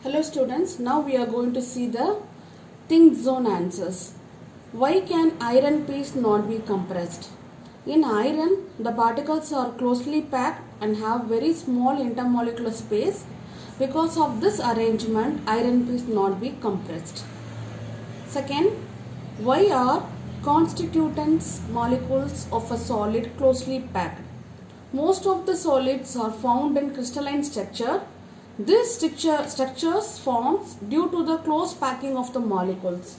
Hello students, now we are going to see the think zone answers. Why can iron piece not be compressed? In iron, the particles are closely packed and have very small intermolecular space. Because of this arrangement, iron piece not be compressed. Second, why are constituents molecules of a solid closely packed? Most of the solids are found in crystalline structure. This structures forms due to the close packing of the molecules.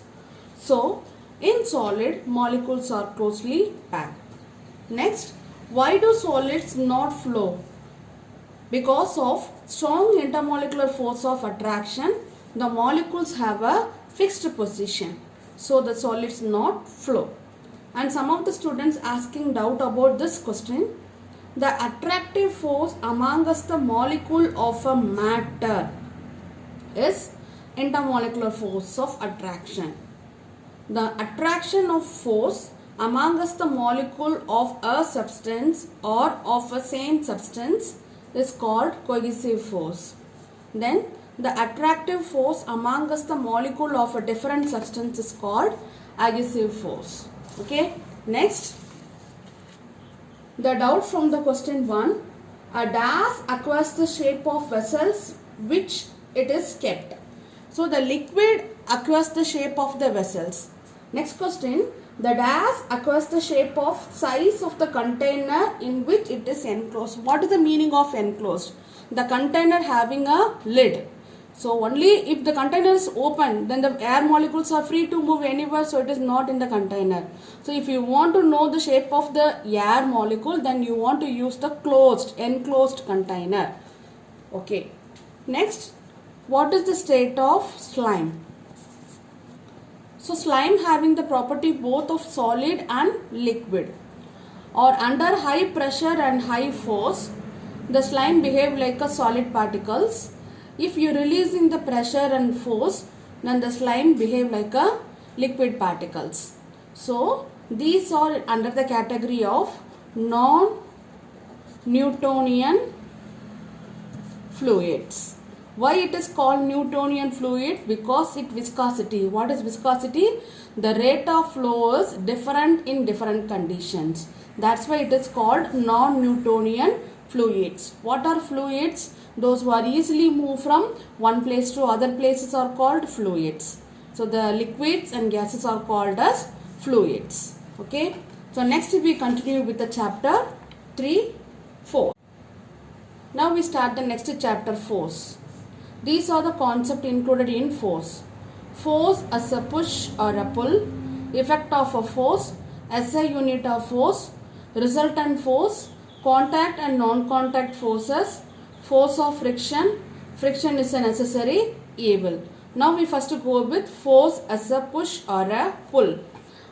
So, in solid, molecules are closely packed. Next, why do solids not flow? Because of strong intermolecular force of attraction, the molecules have a fixed position. So, the solids not flow. And some of the students asking doubt about this question. The attractive force amongst the molecule of a matter is intermolecular force of attraction. The attraction of force amongst the molecule of a substance or of a same substance is called cohesive force. Then the attractive force amongst the molecule of a different substance is called adhesive force. Okay, next. The doubt from the question 1. A dash acquires the shape of vessels which it is kept. So the liquid acquires the shape of the vessels. Next question. The dash acquires the shape of size of the container in which it is enclosed. What is the meaning of enclosed? The container having a lid. So only if the container is open, then the air molecules are free to move anywhere, so it is not in the container. So if you want to know the shape of the air molecule, then you want to use the enclosed container. Okay. Next, what is the state of slime? So slime having the property both of solid and liquid. Or under high pressure and high force, the slime behave like a solid particles. If you releasing the pressure and force, then the slime behave like a liquid particles. So these are under the category of non-Newtonian fluids. Why it is called Newtonian fluid? Because its viscosity. What is viscosity? The rate of flow is different in different conditions. That's why it is called non-Newtonian fluids. What are fluids? Those who are easily moved from one place to other places are called fluids. So the liquids and gases are called as fluids. Okay. So next we continue with the chapter 3, 4. Now we start the next chapter, force. These are the concepts included in force. Force as a push or a pull, effect of a force, SI unit of force, resultant force, contact and non-contact forces, force of friction. Friction is a necessary evil. Now we first go with force as a push or a pull.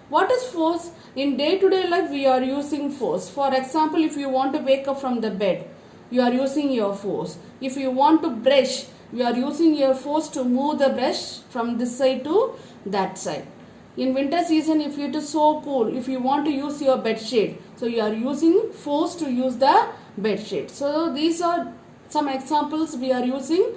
What is force? In day-to-day life we are using force. For example, if you want to wake up from the bed, you are using your force. If you want to brush, you are using your force to move the brush from this side to that side. In winter season, if it is so cool, if you want to use your bed sheet, so you are using force to use the bed sheet. So these are some examples we are using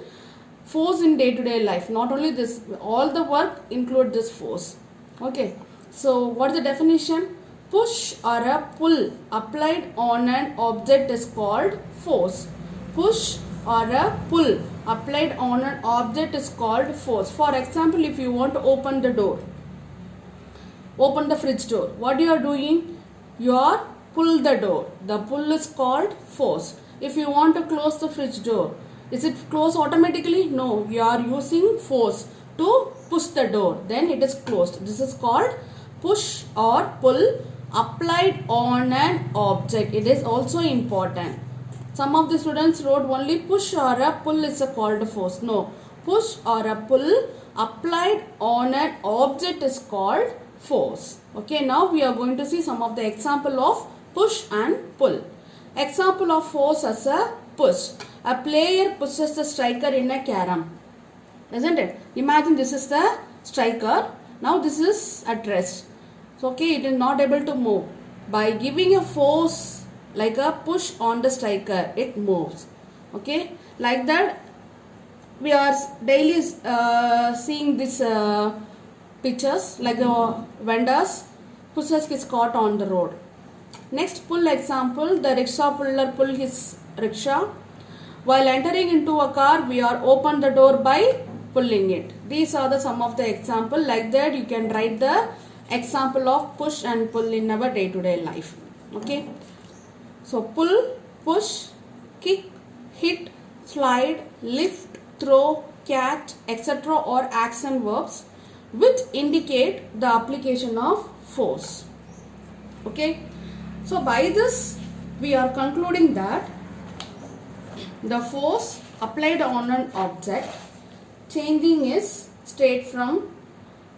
force in day-to-day life. Not only this, all the work include this force. Okay. So what is the definition? Push or a pull applied on an object is called force. Push or a pull applied on an object is called force. For example, if you want to open the door, open the fridge door, what you are doing? You are pull the door. The pull is called force. If you want to close the fridge door, is it closed automatically? No, you are using force to push the door. Then it is closed. This is called push or pull applied on an object. It is also important. Some of the students wrote only push or a pull is called force. No, push or a pull applied on an object is called force. Okay, now we are going to see some of the example of push and pull. Example of force as a push. A player pushes the striker in a carom. Isn't it? Imagine this is the striker. Now this is at rest. So okay, it is not able to move. By giving a force like a push on the striker, it moves. Okay, like that we are daily seeing these pictures like vendors pushes his cart on the road. Next pull example, the rickshaw puller pull his rickshaw. While entering into a car, we are open the door by pulling it. These are the some of the example. Like that you can write the example of push and pull in our day-to-day life. Okay. So pull, push, kick, hit, slide, lift, throw, catch, etc. are action verbs which indicate the application of force. Okay. So by this we are concluding that the force applied on an object changing its state from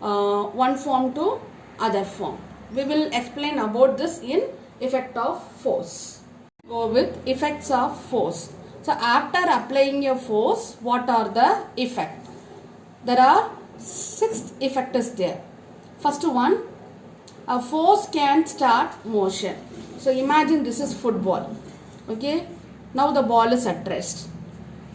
one form to other form. We will explain about this in effect of force. Go with effects of force. So after applying a force, what are the effects? There are 6 effects there. First one, a force can start motion. So imagine this is football. Okay. Now the ball is at rest.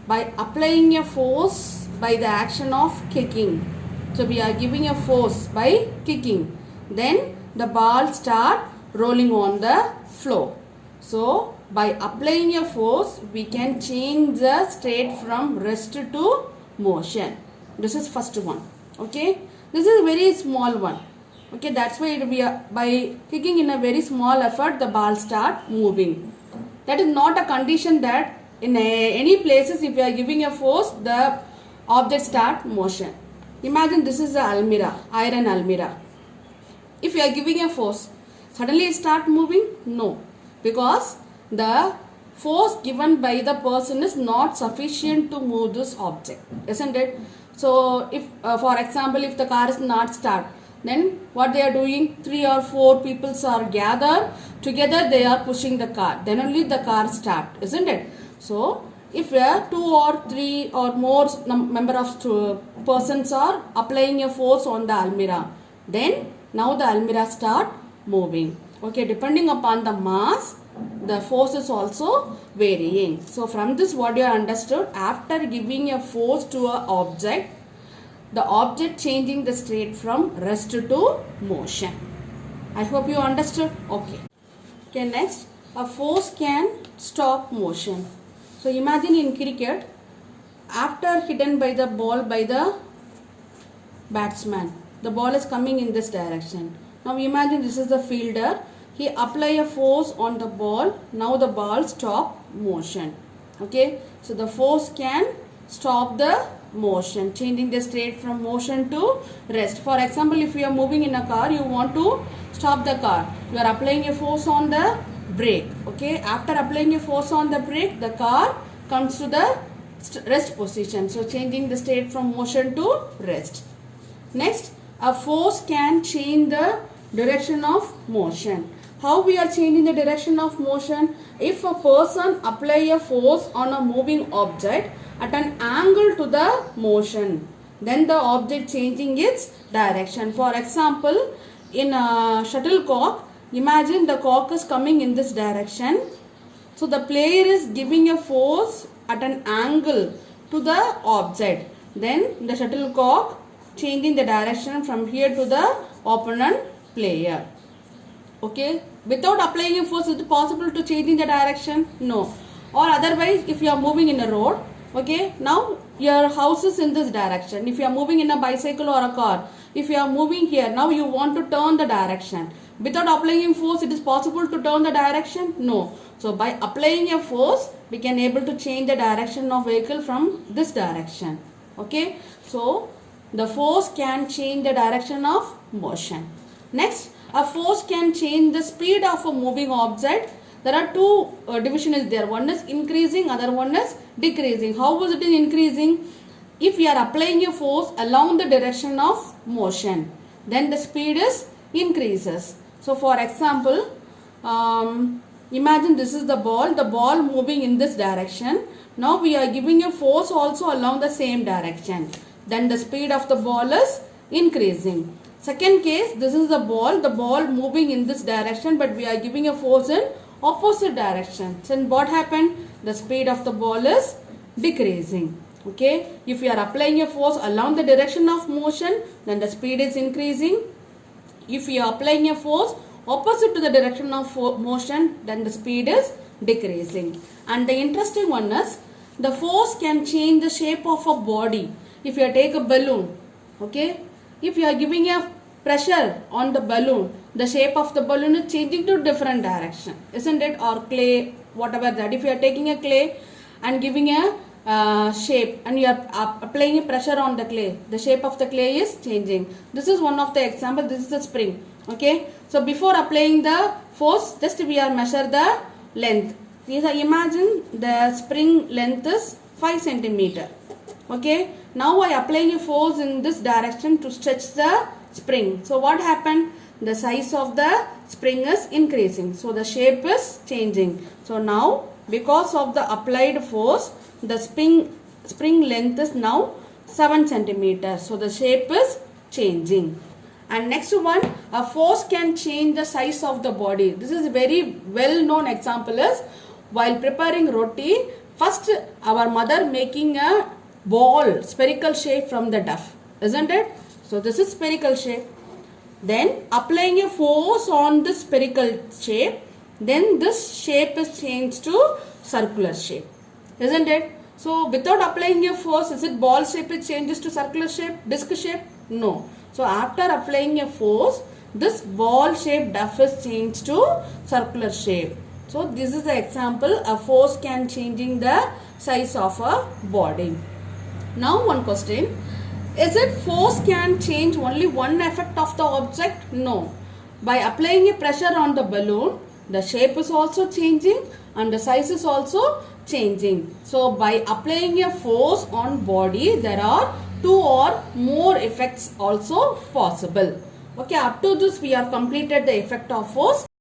By applying a force by the action of kicking. So we are giving a force by kicking. Then the ball start rolling on the floor. So by applying a force, we can change the state from rest to motion. This is first one. Okay. This is a very small one. Okay. That's why we are, by kicking in a very small effort, the ball start moving. That is not a condition that in any places if you are giving a force, the object start motion. Imagine this is the almirah, iron almirah. If you are giving a force, suddenly it start moving? No. Because the force given by the person is not sufficient to move this object. Isn't it? So if for example, if the car is not start, then what they are doing, 3 or 4 people are gathered together, they are pushing the car, then only the car start, isn't it? So if 2 or 3 or more number of persons are applying a force on the almirah, then now the almirah start moving. Okay, depending upon the mass, the force is also varying. So from this what you understood, after giving a force to an object, the object changing the state from rest to motion. I hope you understood. Okay. Okay, next, a force can stop motion. So imagine in cricket, after hidden by the ball by the batsman, the ball is coming in this direction. Now imagine this is the fielder. He apply a force on the ball. Now the ball stop motion. Okay. So the force can stop the motion, changing the state from motion to rest. For example, if you are moving in a car, you want to stop the car. You are applying a force on the brake. Okay. After applying a force on the brake, the car comes to the rest position. So changing the state from motion to rest. Next, a force can change the direction of motion. How we are changing the direction of motion? If a person apply a force on a moving object at an angle to the motion, then the object changing its direction. For example, in a shuttlecock, imagine the cock is coming in this direction. So the player is giving a force at an angle to the object. Then the shuttlecock changing the direction from here to the opponent player. Okay. Without applying a force, is it possible to change in the direction? No. Or otherwise, if you are moving in a road, okay, now your house is in this direction. If you are moving in a bicycle or a car, if you are moving here, now you want to turn the direction. Without applying force, it is possible to turn the direction? No. So by applying a force, we can able to change the direction of vehicle from this direction. Okay. So the force can change the direction of motion. Next, a force can change the speed of a moving object. There are two division is there. One is increasing, other one is decreasing. How was it increasing? If we are applying a force along the direction of motion, then the speed is increases. So for example, imagine this is the ball moving in this direction. Now we are giving a force also along the same direction. Then the speed of the ball is increasing. Second case, this is the ball moving in this direction, but we are giving a force in opposite direction. Then what happened? The speed of the ball is decreasing. Okay, if you are applying a force along the direction of motion, then the speed is increasing. If you are applying a force opposite to the direction of motion, then the speed is decreasing. And the interesting one is, the force can change the shape of a body. If you take a balloon, okay, if you are giving a pressure on the balloon, the shape of the balloon is changing to different direction, isn't it? Or clay, whatever that. If you are taking a clay and giving a shape, and you are applying a pressure on the clay, the shape of the clay is changing. This is one of the example. This is the spring. Okay, so before applying the force, just we are measure the length. Imagine the spring length is 5 centimeter. Okay, now I applying a force in this direction to stretch the spring. So what happened? The size of the spring is increasing, so the shape is changing. So now, because of the applied force, the spring length is now 7 centimeters. So the shape is changing. And next one, a force can change the size of the body. This is a very well known example is, while preparing roti, first our mother making a ball, spherical shape from the duff, isn't it? So this is spherical shape. Then applying a force on this spherical shape, then this shape is changed to circular shape, isn't it? So without applying a force, is it ball shape it changes to circular shape, disc shape? No. So after applying a force, this ball shape duff is changed to circular shape. So this is the example, a force can changing the size of a body. Now one question, is it force can change only one effect of the object? No. By applying a pressure on the balloon, the shape is also changing and the size is also changing. So by applying a force on body, there are 2 or more effects also possible. Okay, up to this we have completed the effect of force.